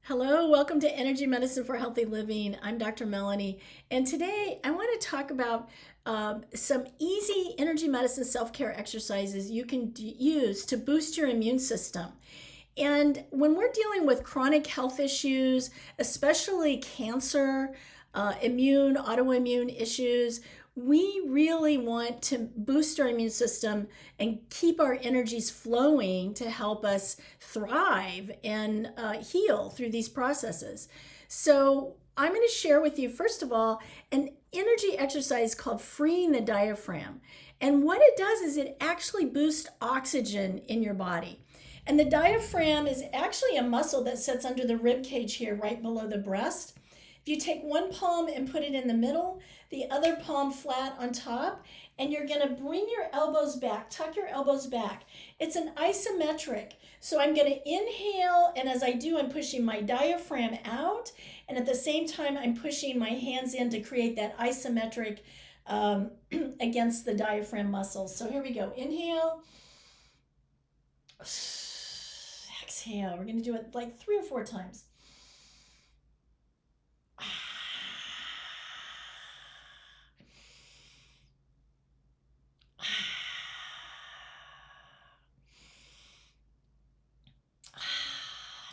Hello, welcome to Energy Medicine for Healthy Living. I'm Dr. Melanie, and today I want to talk about some easy energy medicine self-care exercises you can use to boost your immune system. And when we're dealing with chronic health issues, especially cancer, autoimmune issues, we really want to boost our immune system and keep our energies flowing to help us thrive and heal through these processes. So, I'm going to share with you, first of all, an energy exercise called freeing the diaphragm. And what it does is it actually boosts oxygen in your body. And the diaphragm is actually a muscle that sits under the rib cage here, right below the breast. If you take one palm and put it in the middle, the other palm flat on top, and you're going to bring your elbows back, tuck your elbows back. It's an isometric. So I'm going to inhale, and as I do, I'm pushing my diaphragm out, and at the same time, I'm pushing my hands in to create that isometric against the diaphragm muscles. So here we go. Inhale. Exhale. We're going to do it like 3 or 4 times.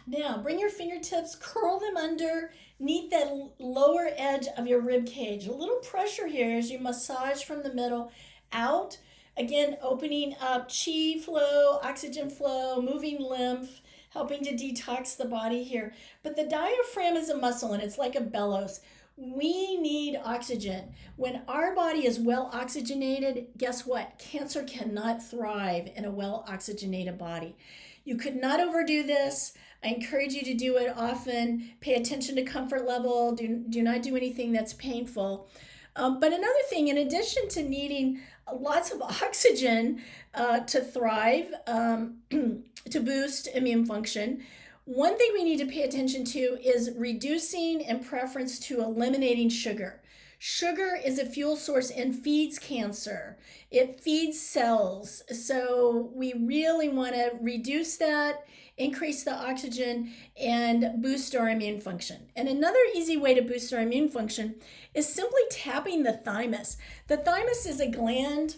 Now, bring your fingertips, curl them underneath that lower edge of your rib cage. A little pressure here as you massage from the middle out. Again, opening up chi flow, oxygen flow, moving lymph, helping to detox the body here. But the diaphragm is a muscle and it's like a bellows. We need oxygen. When our body is well oxygenated, guess what? Cancer cannot thrive in a well oxygenated body. You could not overdo this. I encourage you to do it often. Pay attention to comfort level. Do not do anything that's painful. But another thing, in addition to needing lots of oxygen to thrive, to boost immune function, one thing we need to pay attention to is reducing in preference to eliminating sugar. Sugar is a fuel source and feeds cancer. It feeds cells. So we really want to reduce that, increase the oxygen, and boost our immune function. And another easy way to boost our immune function is simply tapping the thymus. The thymus is a gland,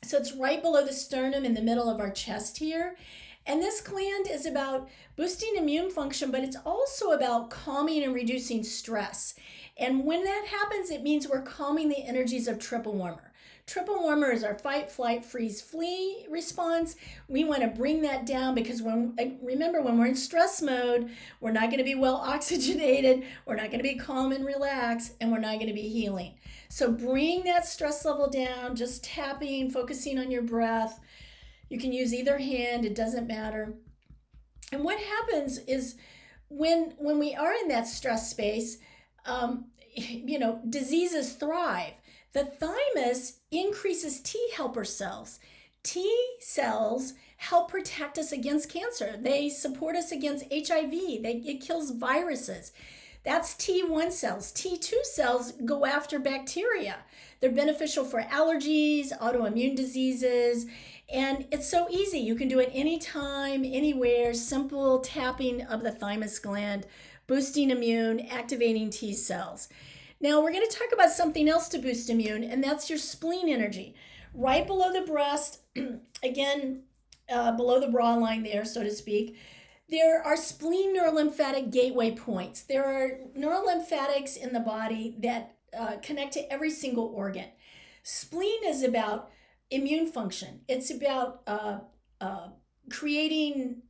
so it's right below the sternum in the middle of our chest here. And this gland is about boosting immune function, but it's also about calming and reducing stress. And when that happens, it means we're calming the energies of triple warmer. Triple warmer is our fight, flight, freeze, flee response. We want to bring that down because remember, when we're in stress mode, we're not going to be well oxygenated, we're not going to be calm and relaxed, and we're not going to be healing. So bring that stress level down, just tapping, focusing on your breath. You can use either hand, it doesn't matter. And what happens is when we are in that stress space, diseases thrive. The thymus increases T helper cells. T cells help protect us against cancer. They support us against HIV. It kills viruses. That's T1 cells. T2 cells go after bacteria. They're beneficial for allergies, autoimmune diseases, and it's so easy. You can do it anytime, anywhere. Simple tapping of the thymus gland, boosting immune, activating T cells. Now we're going to talk about something else to boost immune, and that's your spleen energy. Right below the breast, again, below the bra line there, so to speak, there are spleen neurolymphatic gateway points. There are neurolymphatics in the body that connect to every single organ. Spleen is about immune function. It's about creating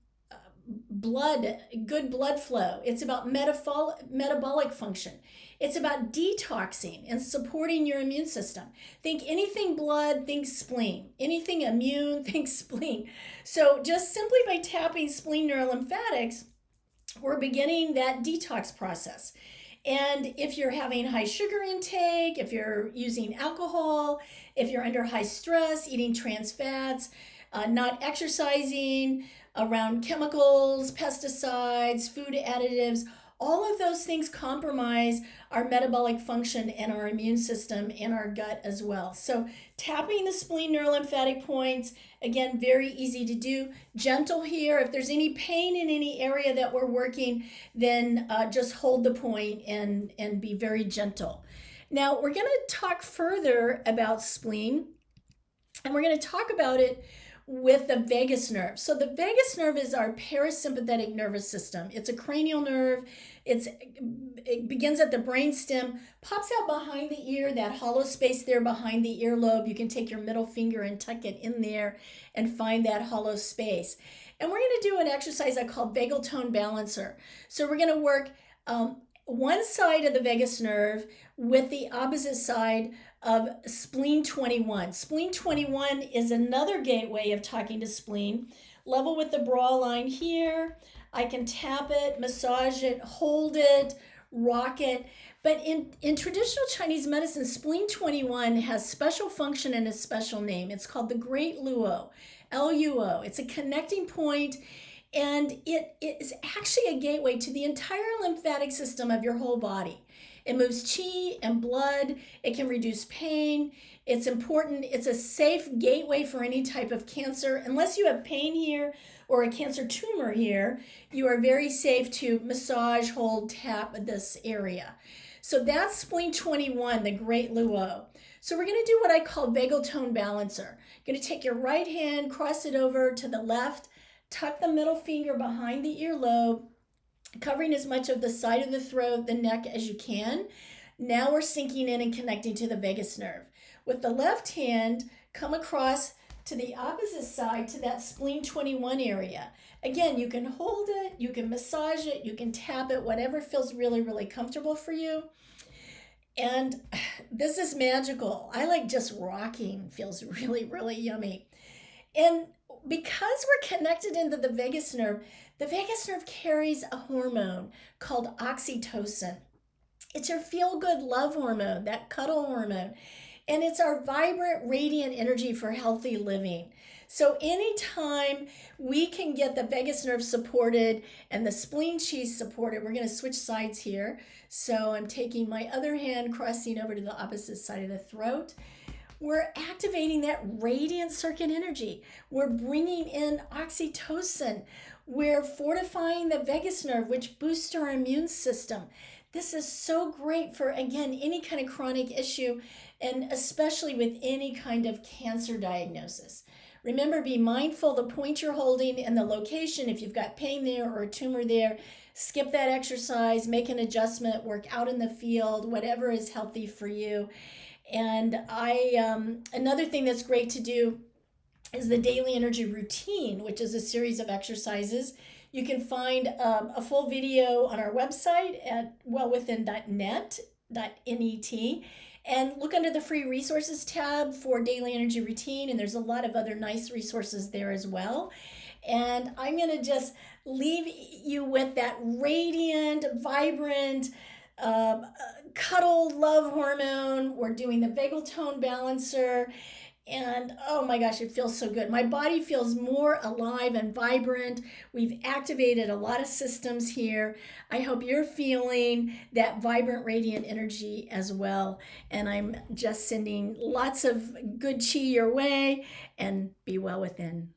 good blood flow. It's about metabolic function. It's about detoxing and supporting your immune system. Think anything blood, think spleen. Anything immune, think spleen. So just simply by tapping spleen neurolymphatics, we're beginning that detox process. And if you're having high sugar intake, if you're using alcohol, if you're under high stress, eating trans fats, not exercising, around chemicals, pesticides, food additives, all of those things compromise our metabolic function and our immune system and our gut as well. So tapping the spleen neurolymphatic points, again, very easy to do. Gentle here. If there's any pain in any area that we're working, then just hold the point and be very gentle. Now we're going to talk further about spleen, and we're going to talk about it with the vagus nerve. So the vagus nerve is our parasympathetic nervous system. It's a cranial nerve. It begins at the brainstem, pops out behind the ear, that hollow space there behind the earlobe. You can take your middle finger and tuck it in there and find that hollow space. And we're going to do an exercise I call vagal tone balancer. So we're going to work one side of the vagus nerve with the opposite side of spleen 21. Spleen 21 is another gateway of talking to spleen. Level with the bra line here. I can tap it, massage it, hold it, rock it. But in traditional Chinese medicine, spleen 21 has special function and a special name. It's called the Great Luo, L-U-O. It's a connecting point, and it is actually a gateway to the entire lymphatic system of your whole body. It moves qi and blood. It can reduce pain. It's important. It's a safe gateway for any type of cancer. Unless you have pain here or a cancer tumor here, you are very safe to massage, hold, tap this area. So that's spleen 21, the Great Luo. So we're going to do what I call vagal tone balancer. You're going to take your right hand, cross it over to the left, tuck the middle finger behind the earlobe, covering as much of the side of the throat, the neck as you can. Now we're sinking in and connecting to the vagus nerve. With the left hand, come across to the opposite side to that spleen 21 area. Again, you can hold it, you can massage it, you can tap it, whatever feels really, really comfortable for you. And this is magical. I like just rocking, feels really, really yummy. And because we're connected into the vagus nerve carries a hormone called oxytocin. It's your feel-good love hormone, that cuddle hormone. And it's our vibrant, radiant energy for healthy living. So anytime we can get the vagus nerve supported and the spleen chi supported, we're going to switch sides here. So I'm taking my other hand, crossing over to the opposite side of the throat. We're activating that radiant circuit energy. We're bringing in oxytocin. We're fortifying the vagus nerve, which boosts our immune system. This is so great for, again, any kind of chronic issue, and especially with any kind of cancer diagnosis. Remember, be mindful the point you're holding and the location. If you've got pain there or a tumor there, skip that exercise, make an adjustment, work out in the field, whatever is healthy for you. And another thing that's great to do is the daily energy routine, which is a series of exercises. You can find a full video on our website at wellwithin.net, and look under the free resources tab for daily energy routine. And there's a lot of other nice resources there as well. And I'm going to just leave you with that radiant, vibrant, cuddle love hormone. We're doing the vagal tone balancer, and oh my gosh, it feels so good. My body feels more alive and vibrant. We've activated a lot of systems here. I hope you're feeling that vibrant, radiant energy as well. And I'm just sending lots of good chi your way, and be well within.